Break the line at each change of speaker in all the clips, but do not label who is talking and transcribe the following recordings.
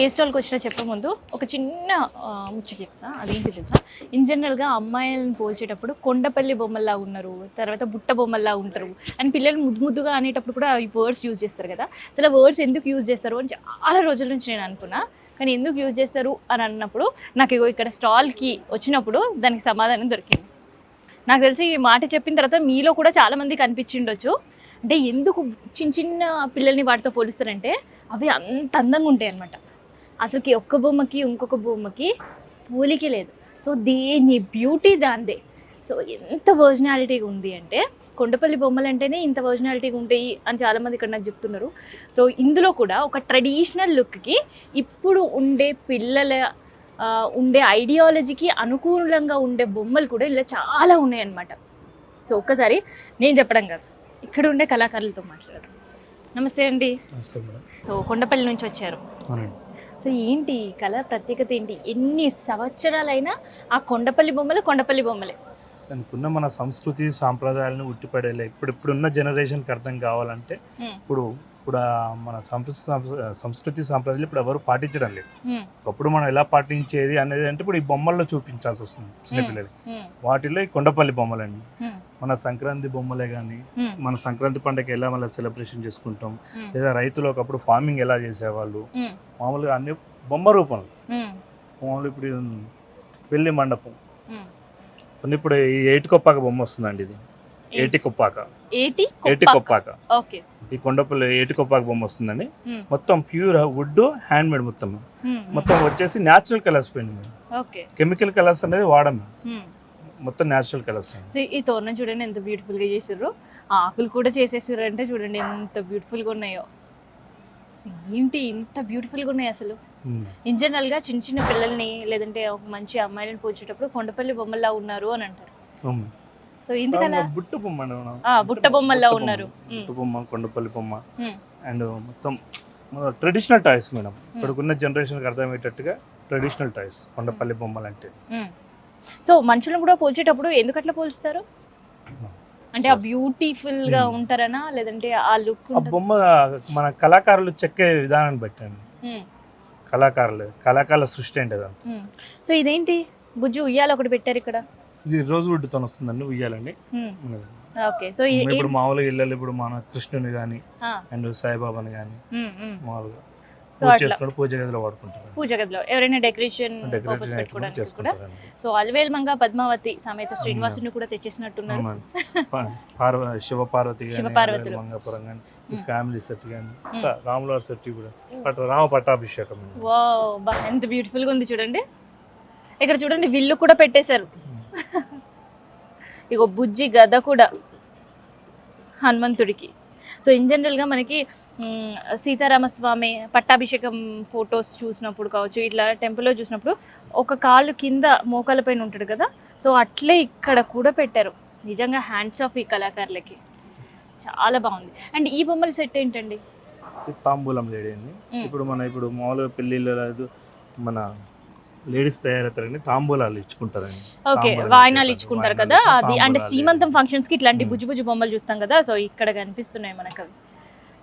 ఏ స్టాల్కి వచ్చినా చెప్పే ముందు ఒక చిన్న ముచ్చట చెప్తా. అదేంటి తెలుసా, ఇన్ జనరల్గా అమ్మాయిలను పోల్చేటప్పుడు కొండపల్లి బొమ్మల్లా ఉన్నారు, తర్వాత బుట్ట బొమ్మల్లా ఉంటారు అని పిల్లలు ముద్దు ముద్దుగా అనేటప్పుడు కూడా ఈ వర్డ్స్ యూజ్ చేస్తారు కదా. అసలు ఆ వర్డ్స్ ఎందుకు యూజ్ చేస్తారు అని చాలా రోజుల నుంచి నేను అనుకున్నా. కానీ ఎందుకు యూజ్ చేస్తారు అని అన్నప్పుడు నాకు ఇగో ఇక్కడ స్టాల్కి వచ్చినప్పుడు దానికి సమాధానం దొరికింది. నాకు తెలిసి ఈ మాట చెప్పిన తర్వాత మీలో కూడా చాలామందికి అనిపించిండొచ్చు, అంటే ఎందుకు చిన్న చిన్న పిల్లల్ని వాటితో పోలిస్తారంటే అవి అంత అందంగా ఉంటాయి అన్నమాట. అసలుకి ఒక్క బొమ్మకి ఇంకొక బొమ్మకి పోలికే లేదు. సో దేని బ్యూటీ దాందే. సో ఎంత ఒరిజినాలిటీగా ఉంది అంటే కొండపల్లి బొమ్మలు అంటేనే ఇంత ఒరిజినాలిటీగా ఉంటాయి అని చాలామంది ఇక్కడ నాకు చెప్తున్నారు. సో ఇందులో కూడా ఒక ట్రెడిషనల్ లుక్కి ఇప్పుడు ఉండే పిల్లల ఉండే ఐడియాలజీకి అనుకూలంగా ఉండే బొమ్మలు కూడా ఇలా చాలా ఉన్నాయి అన్నమాట. సో ఒక్కసారి నేను చెప్పడం కాదు, ఇక్కడ ఉండే కళాకారులతో మాట్లాడదాం. నమస్తే అండి.
నమస్కారం మేడం.
సో కొండపల్లి నుంచి వచ్చారు.
అవునండి.
సో ఏంటి కళ ప్రత్యేకత ఏంటి? ఎన్ని సంవత్సరాలైనా ఆ కొండపల్లి బొమ్మలే.
దానికున్న మన సంస్కృతి సాంప్రదాయాలను ఉట్టిపడేలే. ఇప్పుడున్న జనరేషన్కి అర్థం కావాలంటే ఇప్పుడు మన సంస్కృతి సాంప్రదాయాలు ఇప్పుడు ఎవరు పాటించడం లేదు. ఒకప్పుడు మనం ఎలా పాటించేది అనేది అంటే ఇప్పుడు ఈ బొమ్మల్లో చూపించాల్సి వస్తుంది చిన్నపిల్లలకి. వాటిలో ఈ కొండపల్లి బొమ్మలండి. మన సంక్రాంతి బొమ్మలే కానీ, మన సంక్రాంతి పండుగ ఎలా మళ్ళీ సెలబ్రేషన్ చేసుకుంటాం, లేదా రైతులు ఒకప్పుడు ఫార్మింగ్ ఎలా చేసేవాళ్ళు, మామూలుగా అన్ని బొమ్మ రూపంలో. మామూలు ఇప్పుడు పెళ్లి మండపం ఇప్పుడు ఈ ఏటికొప్పాక బొమ్మ వస్తుందండి. ఇది ఏటికొప్పాక ఈ కొండపల్లి ఏటికొప్పాక బొమ్మ వస్తుందండి. మొత్తం ప్యూర్ వుడ్, హ్యాండ్ మేడ్. మొత్తం వచ్చేసి న్యాచురల్ కలర్స్ పోయింది. కెమికల్ కలర్స్ అనేది వాడము, మొత్తం న్యాచురల్ కలర్స్.
ఈ తోరణం చూడండి ఎంత బ్యూటిఫుల్ గా చేసారు. ఆకులు కూడా చేసేసారు అంటే చూడండి ఎంత బ్యూటిఫుల్ గా ఉన్నాయో. ఏంటి ఇంత బ్యూటిఫుల్ గా ఉన్నాయి అసలు. ఇన్ జనరల్ గా చిన్న చిన్న పిల్లల్ని లేదంటే ఒక మంచి అమ్మాయిలను పోల్చేటప్పుడు కొండపల్లి బొమ్మల్లా ఉన్నారు అని అంటారు. సో ఎందుకలా?
బుట్ట బొమ్మ,
బుట్ట బొమ్మల్లా ఉన్నారు.
బుట్ట బొమ్మ, కొండపల్లి బొమ్మ అండ్ మొత్తం ట్రెడిషనల్ టాయ్స్ మేడం. ఇప్పుడున్న జనరేషన్కి అర్థమయ్యేటట్టుగా ట్రెడిషనల్ టాయ్స్ కొండపల్లి బొమ్మలు అంటే.
సో మనుషులను కూడా పోల్చేటప్పుడు ఎందుకు అట్లా పోల్చుతారు? అంటే ఆ బ్యూటిఫుల్ గా ఉంటారనా, లేదంటే ఆ లుక్?
ఆ బొమ్మ మన కళాకారులు చెక్కే విధానాన్ని బట్టండి. కళాకారుల సృష్టి అంటే.
సో ఇదేంటి బుజ్జు ఉయ్యాల ఒకటి పెట్టారు ఇక్కడ.
ఇది రోజు వుడ్తో వస్తుందండి ఉయ్యాలండి.
ఓకే. సో
ఇప్పుడు మామూలుగా ఇళ్ళలో ఇప్పుడు మన కృష్ణుని కానీ అండ్ సాయిబాబాని కానీ మామూలుగా పూజ గదిలో వాడుకుంటారు.
పూజ గదిలో ఎవరైనా డెకరేషన్ పెట్టుకోవడానికి. సో అలవేల్ మంగ పద్మావతి సమేత శ్రీనివాసుని కూడా తెచ్చేసినట్టున్నారు.
శివపార్వతి మంగాపురం కానీ, ఫ్యామిలీ సెట్ కానీ, రాములవారి సెట్ కూడా, రామ పట్టాభిషేకం.
వావ్, ఎంత బ్యూటిఫుల్ గా ఉంది చూడండి. ఇక్కడ చూడండి విల్లు కూడా పెట్టేశారు. ఇగో బుజ్జి గద కూడా హనుమంతుడికి. సో ఇన్ జనరల్గా మనకి సీతారామస్వామి పట్టాభిషేకం ఫొటోస్ చూసినప్పుడు కావచ్చు, ఇట్లా టెంపుల్లో చూసినప్పుడు ఒక కాలు కింద మోకాల పైన ఉంటాడు కదా. సో అట్లే ఇక్కడ కూడా పెట్టారు. నిజంగా హ్యాండ్స్ ఆఫ్ ఈ కళాకారులకి, చాలా బాగుంది. అండ్ ఈ బొమ్మల సెట్ ఏంటండి?
తాంబూలం లేడీ అండి. ఇప్పుడు మామూలుగా పెళ్ళిళ్ళు మన లేడీస్ తయారవుతారండి, తాంబూలాలు ఇచ్చుకుంటారండి.
ఓకే, వాయినాలు ఇచ్చుకుంటారు కదా. అది అంటే శ్రీమంతం ఫంక్షన్స్ కి ఇట్లాంటి బుజ్జు బుజ్జు బొమ్మలు చూస్తాం కదా. సో ఇక్కడ కనిపిస్తున్నాయి మనకు.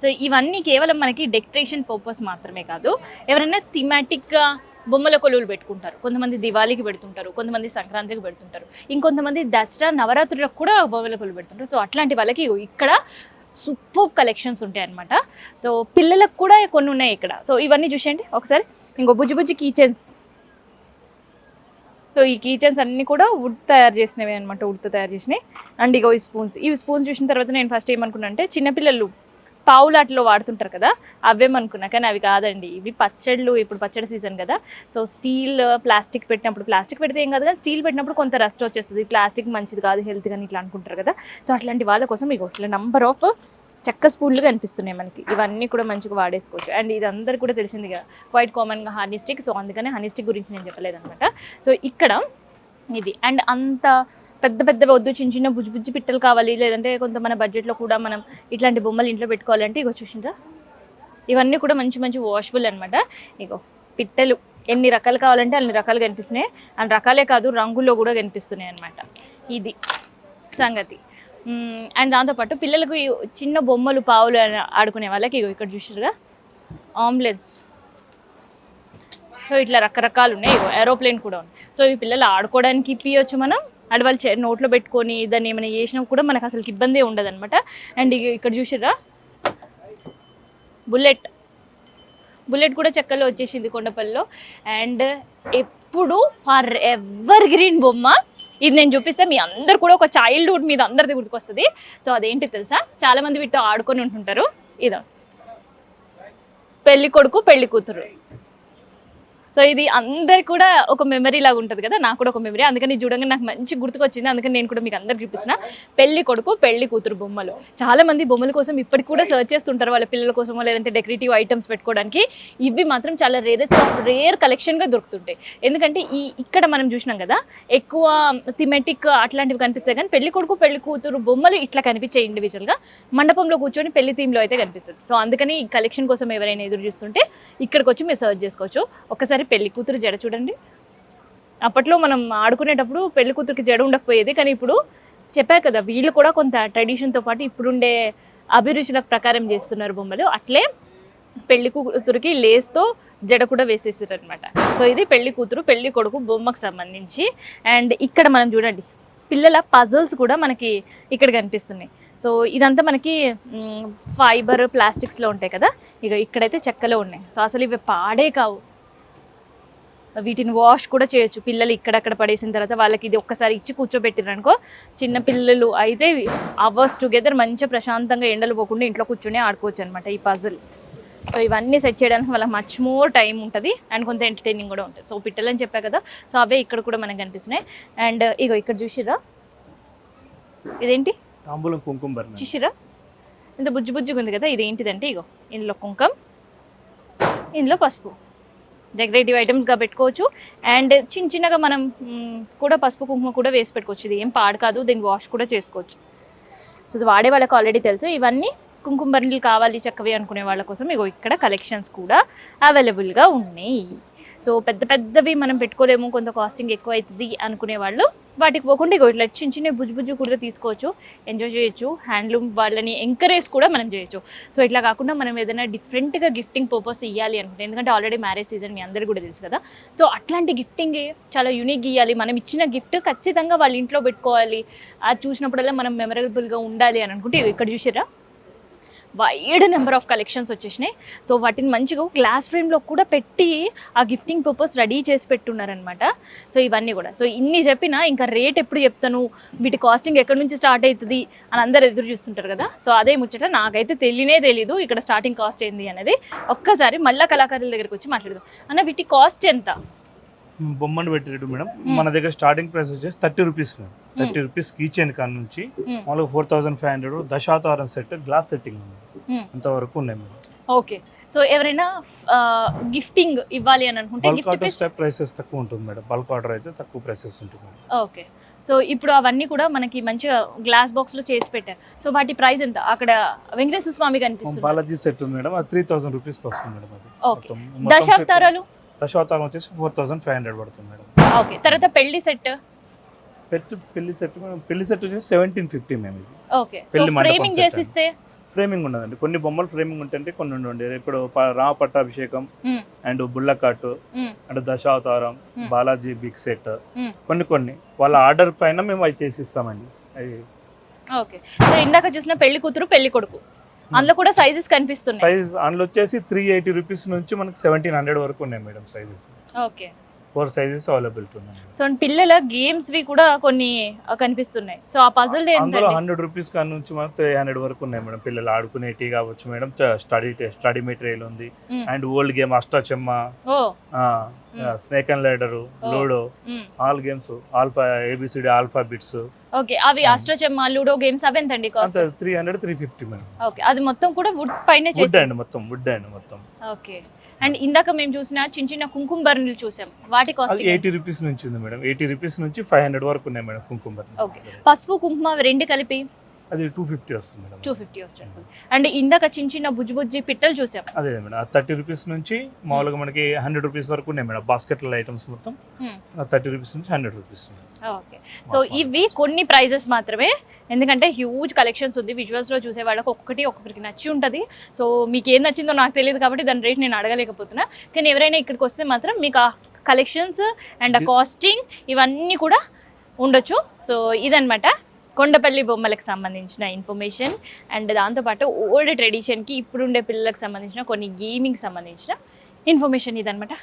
సో ఇవన్నీ కేవలం మనకి డెకరేషన్ పర్పస్ మాత్రమే కాదు, ఎవరైనా థీమాటిక్ గా బొమ్మల కొలువులు పెట్టుకుంటారు. కొంతమంది దివాళీకి పెడుతుంటారు, కొంతమంది సంక్రాంతికి పెడుతుంటారు, ఇంకొంతమంది దసరా నవరాత్రులకు కూడా బొమ్మల కొలువు పెడుతుంటారు. సో అట్లాంటి వాళ్ళకి ఇక్కడ సూపర్ కలెక్షన్స్ ఉంటాయి అన్నమాట. సో పిల్లలకు కూడా కొన్ని ఉన్నాయి ఇక్కడ. సో ఇవన్నీ చూసేయండి ఒకసారి. ఇంకో బుజ్జి బుజ్జి కీచెన్స్. సో ఈ కీచెన్స్ అన్నీ కూడా వుడ్ తయారు చేసినవి అనమాట, వుడ్తో తయారు చేసినాయి. అండ్ ఇగో ఈ స్పూన్స్ చూసిన తర్వాత నేను ఫస్ట్ ఏమనుకున్నా అంటే చిన్నపిల్లలు పావులాటలో వాడుతుంటారు కదా అవేమనుకున్నా, కానీ అవి కాదండి. ఇవి పచ్చళ్ళు, ఇప్పుడు పచ్చడి సీజన్ కదా. సో స్టీల్ ప్లాస్టిక్ పెట్టినప్పుడు, ప్లాస్టిక్ పెడితే ఏం కాదు కానీ స్టీల్ పెట్టినప్పుడు కొంత రస్ట్ వచ్చేస్తుంది, ప్లాస్టిక్ మంచిది కాదు హెల్త్ కానీ ఇట్లా అనుకుంటారు కదా. సో అట్లాంటి వాళ్ళ కోసం ఇగో ఇట్లా నంబర్ ఆఫ్ చెక్క స్పూన్లు కనిపిస్తున్నాయి మనకి. ఇవన్నీ కూడా మంచిగా వాడేసుకోవచ్చు. అండ్ ఇది అందరు కూడా తెలిసింది కదా, క్వైట్ కామన్గా హనీ స్టిక్. సో అందుకనే హనీ స్టిక్ గురించి నేను చెప్పలేదన్నమాట. సో ఇక్కడ ఇవి అండ్ అంత పెద్ద పెద్ద వద్దు, చిన్న చిన్న బుజ్జి బుజ్జి పిట్టలు కావాలి, లేదంటే కొంత మన బడ్జెట్లో కూడా మనం ఇట్లాంటి బొమ్మలు ఇంట్లో పెట్టుకోవాలంటే ఇగో చూసిండ్రా, ఇవన్నీ కూడా మంచి మంచి వాషబుల్ అనమాట. ఇగో పిట్టలు ఎన్ని రకాలు కావాలంటే అన్ని రకాలు కనిపిస్తున్నాయి. అండ్ రకాలే కాదు, రంగుల్లో కూడా కనిపిస్తున్నాయి అనమాట. ఇది సంగతి. అండ్ దాంతోపాటు పిల్లలకు చిన్న బొమ్మలు పావులు ఆడుకునే వాళ్ళకి ఇగో ఇక్కడ చూసారుగా ఆమ్లెట్స్. సో ఇట్లా రకరకాలు ఉన్నాయి, ఏరోప్లేన్ కూడా ఉంది. సో ఈ పిల్లలు ఆడుకోవడానికి ఇప్పియచ్చు మనం, అండ్ వాళ్ళు నోట్లో పెట్టుకొని దాన్ని ఏమైనా చేసినా కూడా మనకు అసలు ఇబ్బంది ఉండదు అనమాట. అండ్ ఇక్కడ చూసిర్రా బుల్లెట్ కూడా చెక్కలో వచ్చేసింది కొండపల్లిలో. అండ్ ఎప్పుడు ఫర్ ఎవర్ గ్రీన్ బొమ్మ ఇది నేను చూపిస్తే మీ అందరు కూడా ఒక చైల్డ్హుడ్ మీద అందరిది గుర్తుకొస్తుంది. సో అదేంటి తెలుసా, చాలా మంది వీటితో ఆడుకొని ఉంటుంటారు. ఇదో పెళ్లి కొడుకు పెళ్లి కూతురు. సో ఇది అందరికి కూడా ఒక మెమరీ లాగా ఉంటుంది కదా, నాకు కూడా ఒక మెమరీ. అందుకని చూడంగా నాకు మంచి గుర్తుకొచ్చింది, అందుకని నేను కూడా మీకు అందరికి చూపిస్తున్నా పెళ్లి కొడుకు పెళ్లి కూతురు బొమ్మలు. చాలా మంది బొమ్మల కోసం ఇప్పటికి కూడా సర్చ్ చేస్తుంటారు, వాళ్ళ పిల్లల కోసమో లేదంటే డెకరేటివ్ ఐటమ్స్ పెట్టుకోవడానికి. ఇవి మాత్రం చాలా రేర్ కలెక్షన్గా దొరుకుతుంటాయి. ఎందుకంటే ఇక్కడ మనం చూసినాం కదా ఎక్కువ థిమెటిక్ అట్లాంటివి కనిపిస్తాయి, కానీ పెళ్లి కొడుకు పెళ్లి కూతురు బొమ్మలు ఇట్లా కనిపించాయి ఇండివిజువల్గా. మండపంలో కూర్చొని పెళ్లి థీమ్లో అయితే కనిపిస్తుంది. సో అందుకని ఈ కలెక్షన్ కోసం ఎవరైనా ఎదురు చూస్తుంటే ఇక్కడికి వచ్చి మీరు సర్చ్ చేసుకోవచ్చు. ఒకసారి పెళ్లి కూతురు జడ చూడండి. అప్పట్లో మనం ఆడుకునేటప్పుడు పెళ్లి కూతురికి జడ ఉండకపోయేది, కానీ ఇప్పుడు చెప్పా కదా వీళ్ళు కూడా కొంత ట్రెడిషన్తో పాటు ఇప్పుడుండే అభిరుచుల ప్రకారం చేస్తున్నారు బొమ్మలు. అట్లే పెళ్లి కూతురికి లేస్తో జడ కూడా వేసేసారు అనమాట. సో ఇది పెళ్లి కూతురు పెళ్లి కొడుకు బొమ్మకు సంబంధించి. అండ్ ఇక్కడ మనం చూడండి పిల్లల పజల్స్ కూడా మనకి ఇక్కడ కనిపిస్తున్నాయి. సో ఇదంతా మనకి ఫైబర్ ప్లాస్టిక్స్లో ఉంటాయి కదా, ఇక ఇక్కడైతే చెక్కలో ఉన్నాయి. సో అసలు ఇవి పాడే కావు, వీటిని వాష్ కూడా చేయొచ్చు. పిల్లలు ఇక్కడక్కడ పడేసిన తర్వాత వాళ్ళకి ఇది ఒక్కసారి ఇచ్చి కూర్చోబెట్టిరు అనుకో, చిన్న పిల్లలు అయితే అవర్స్ టుగెదర్ మంచిగా ప్రశాంతంగా ఎండలు పోకుండా ఇంట్లో కూర్చొని ఆడుకోవచ్చు అనమాట ఈ పజిల్. సో ఇవన్నీ సెట్ చేయడానికి వాళ్ళకి మచ్ మోర్ టైం ఉంటుంది అండ్ కొంత ఎంటర్టైనింగ్ కూడా ఉంటుంది. సో పిట్టలని చెప్పా కదా, సో అవే ఇక్కడ కూడా మనకు కనిపిస్తున్నాయి. అండ్ ఇగో ఇక్కడ చూసిరా ఇదేంటి
తాంబూలం కుంకుమ భరణి
చూసిరా, ఇంత బుజ్జు బుజ్జుగా ఉంది కదా. ఇదేంటిదంటే ఇగో ఇందులో కుంకుమ, ఇందులో పసుపు, డెకరేటివ్ ఐటమ్స్గా పెట్టుకోవచ్చు. అండ్ చిన్నగా మనం కూడా పసుపు కుంకుమ కూడా వేసి పెట్టుకోవచ్చు. ఇది ఏం పాడు కాదు, దీన్ని వాష్ కూడా చేసుకోవచ్చు. సో ఇది వాడే వాళ్ళకి ఆల్రెడీ తెలుసు. ఇవన్నీ కుంకుమ బర్నీలు కావాలి చక్కవి అనుకునే వాళ్ళ కోసం ఇగో ఇక్కడ కలెక్షన్స్ కూడా అవైలబుల్గా ఉన్నాయి. సో పెద్ద పెద్దవి మనం పెట్టుకోలేము, కొంత కాస్టింగ్ ఎక్కువ అవుతుంది అనుకునే వాళ్ళు వాటికి పోకుండా ఇగో ఇట్లా చిన్న బుజ్జు బుజ్జు కూడా తీసుకోవచ్చు, ఎంజాయ్ చేయొచ్చు. హ్యాండ్లూమ్ వాళ్ళని ఎంకరేజ్ కూడా మనం చేయొచ్చు. సో ఇట్లా కాకుండా మనం ఏదైనా డిఫరెంట్గా గిఫ్టింగ్ పర్పస్ ఇవ్వాలి అనుకుంటే, ఎందుకంటే ఆల్రెడీ మ్యారేజ్ సీజన్ మీ అందరికీ కూడా తెలుసు కదా. సో అట్లాంటి గిఫ్టింగ్ చాలా యూనిక్ ఇవ్వాలి. మనం ఇచ్చిన గిఫ్ట్ ఖచ్చితంగా వాళ్ళ ఇంట్లో పెట్టుకోవాలి, అది చూసినప్పుడల్లా మనం మెమరబుల్గా ఉండాలి అని అనుకుంటే ఇక్కడ చూసారా వైడ్ నెంబర్ ఆఫ్ కలెక్షన్స్ వచ్చేసినాయి. సో వాటిని మంచిగా గ్లాస్ ఫ్రేమ్లో కూడా పెట్టి ఆ గిఫ్టింగ్ పర్పస్ రెడీ చేసి పెట్టున్నారనమాట. సో ఇవన్నీ కూడా. సో ఇన్ని చెప్పినా ఇంకా రేట్ ఎప్పుడు చెప్తాను, వీటి కాస్టింగ్ ఎక్కడి నుంచి స్టార్ట్ అవుతుంది అని అందరు ఎదురు చూస్తుంటారు కదా. సో అదే ముచ్చట నాకైతే తెలీదు ఇక్కడ స్టార్టింగ్ కాస్ట్ ఏంది అనేది. ఒక్కసారి మళ్ళీ కళాకారుల దగ్గరికి వచ్చి మాట్లాడదాం. అన్న వీటి కాస్ట్ ఎంత?
బొమ్మను పెట్టేటట్టు మేడం మన దగ్గర స్టార్టింగ్ ప్రైస్ వచ్చేసి 30 రూపీస్ మేడం. 30 రూపీస్ కీచెన్ కాడ నుంచి మామూలుగా 4500 దశావతారం సెట్ గ్లాస్ సెట్టింగ్ అంతవరకు ఉన్నాయి మేడం.
ఓకే. సో ఎవరైనా గిఫ్టింగ్ ఇవ్వాలి అని అనుకుంటే
బల్క్ ఆర్డర్ స్టెప్ ప్రైసెస్ తక్కువ ఉంటుంది మేడం. బల్క్ ఆర్డర్ అయితే తక్కువ ప్రైసెస్ ఉంటుంది.
ఓకే. సో ఇప్పుడు అవన్నీ కూడా మనకి మంచిగా గ్లాస్ బాక్స్ లో చేసి పెట్టారు. సో వాటి ప్రైస్ ఎంత? అక్కడ వెంకటేశ్వర స్వామి కనిపిస్తుంది,
బాలాజీ సెట్ ఉంది మేడం, అది 3000 రూపీస్ వస్తుంది మేడం. అది
ఓకే. దశావతారాలు
వచ్చేసి 4500 పడుతుంది మేడం.
ఓకే. తర్వాత పెళ్లి సెట్
పెళ్లి సెట్ వచ్చేసి 1750 మేము. ఇది
ఓకే. సో ఫ్రేమింగ్ చేసి ఇస్తే
ఫ్రేమింగ్ ఉండదండి, కొన్ని బొమ్మలు ఫ్రేమింగ్ ఉంటే కొన్ని ఉండే. ఇప్పుడు రామ పట్టాభిషేకం అండ్ బుల్లకాటు and Dasavataram Balaji big set కొన్ని వాళ్ళ ఆర్డర్ పైన మేము అవి చేసి ఇస్తామండి. అవి
ఓకే. సో ఇందాక చూసిన పెళ్లి కూతురు పెళ్లి కొడుకు అందులో కూడా సైజెస్ కనిపిస్తున్నాయి.
సైజ్ అందులో వచ్చేసి 380 రూపీస్ నుంచి మనకి 1700 వరకు ఉన్నాయి madam sizes.
Okay.
4 sizes availability ఉన్నాయి.
సో పిల్లల గేమ్స్ వి కూడా కొన్ని కనిపిస్తున్నాయి. సో ఆ పజిల్
అందులో 100 రూపీస్ కాడ నుంచి మనకు 300 వరకు ఉన్నాయి మేడం. పిల్లలు ఆడుకునేటి కావచ్చు మేడం. స్టడీ మెటీరియల్ ఉంది and old game Ashtachamma, snake and ladder, ludo, all games, alpha ABCD alphabets.
Okay. అవి అష్టాచెమ్మ లూడో గేమ్స్ అవి ఎంతండి కాస్ట్?
300-350 మేడం.
ఓకే. అది మొత్తం కూడా వుడ్ పైనే చేశారు
మొత్తం వుడ్ అండ్ మొత్తం.
ఓకే. అండ్ ఇందాక మేము చూసిన చిన్న కుంకుమ బర్నీలు చూసాం, వాటి కాస్ట్
80 రూపీస్ నుంచి ఉంది మేడం. 80 రూపీస్ నుంచి 500 వరకు ఉన్నాయి మేడం కుంకుమ బర్నీ.
ఓకే. పసుపు కుంకుమ రెండు కలిపి
అది 250 వస్తుంది మేడం.
250 వచ్చేస్తుంది. అండ్ ఇందాక చిన్న చిన్న బుజ్జి బుజ్జి పిట్టలు చూసాం.
అదే మేడం 30 రూపీస్ నుంచి మామూలుగా మనకి 100 రూపీస్ వరకు ఉన్నాయి మేడం. బాస్కెట్లో ఐటమ్స్ మొత్తం 30 రూపీస్ నుంచి 100 రూపీస్.
ఓకే, సో ఇవి కొన్ని ప్రైజెస్ మాత్రమే, ఎందుకంటే హ్యూజ్ కలెక్షన్స్ ఉంది. విజువల్స్లో చూసే వాళ్ళకి ఒక్కొక్కరికి నచ్చి ఉంటుంది. సో మీకు ఏం నచ్చిందో నాకు తెలియదు కాబట్టి దాని రేట్ నేను అడగలేకపోతున్నా. కానీ ఎవరైనా ఇక్కడికి వస్తే మాత్రం మీకు ఆ కలెక్షన్స్ అండ్ ఆ కాస్టింగ్ ఇవన్నీ కూడా ఉండొచ్చు. సో ఇదనమాట కొండపల్లి బొమ్మలకు సంబంధించిన ఇన్ఫర్మేషన్. అండ్ దాంతోపాటు ఓల్డ్ ట్రెడిషన్కి ఇప్పుడుండే పిల్లలకు సంబంధించిన కొన్ని గేమింగ్ సంబంధించిన ఇన్ఫర్మేషన్ ఇదనమాట.